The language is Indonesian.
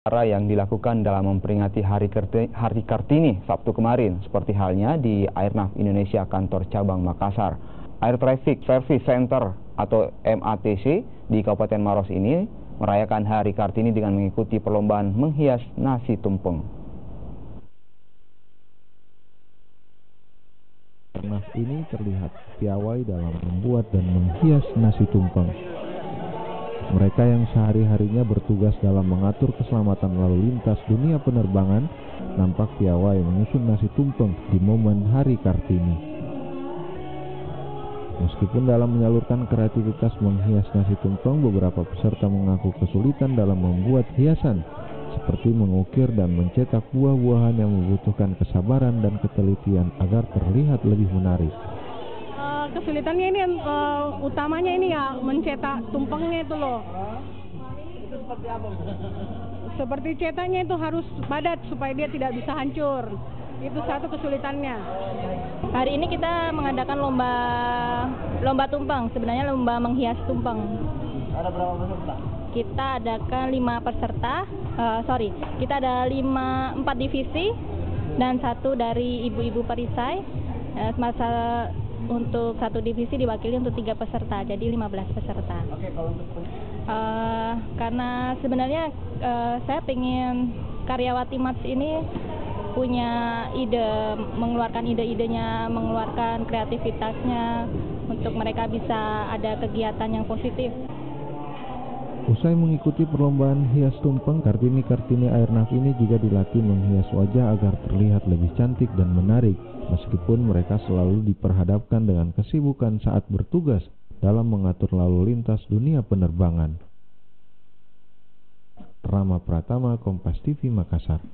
Cara yang dilakukan dalam memperingati Hari Kartini Sabtu kemarin, seperti halnya di Airnav Indonesia Kantor Cabang Makassar. Air Traffic Service Center atau MATC di Kabupaten Maros ini merayakan Hari Kartini dengan mengikuti perlombaan menghias nasi tumpeng. Airnav ini terlihat piawai dalam membuat dan menghias nasi tumpeng. Mereka yang sehari-harinya bertugas dalam mengatur keselamatan lalu lintas dunia penerbangan nampak piawai menyusun nasi tumpeng di momen Hari Kartini. Meskipun dalam menyalurkan kreativitas menghias nasi tumpeng, beberapa peserta mengaku kesulitan dalam membuat hiasan, seperti mengukir dan mencetak buah-buahan yang membutuhkan kesabaran dan ketelitian agar terlihat lebih menarik. Kesulitannya ini utamanya ini ya mencetak tumpengnya itu loh. Itu seperti apa? Seperti cetaknya itu harus padat supaya dia tidak bisa hancur. Itu satu kesulitannya. Hari ini kita mengadakan lomba tumpeng, sebenarnya lomba menghias tumpeng. Ada berapa peserta? Kita adakan 5 peserta, kita ada 4 divisi dan 1 dari ibu-ibu perisai. Untuk 1 divisi diwakili untuk 3 peserta, jadi 15 peserta. Oke, kalau untuk karena sebenarnya saya pengen karyawati Mats ini punya ide, mengeluarkan ide-idenya, mengeluarkan kreativitasnya untuk mereka bisa ada kegiatan yang positif. Usai mengikuti perlombaan hias tumpeng, Kartini Airnav ini juga dilatih menghias wajah agar terlihat lebih cantik dan menarik, meskipun mereka selalu diperhadapkan dengan kesibukan saat bertugas dalam mengatur lalu lintas dunia penerbangan. Rama Pratama, Kompas TV, Makassar.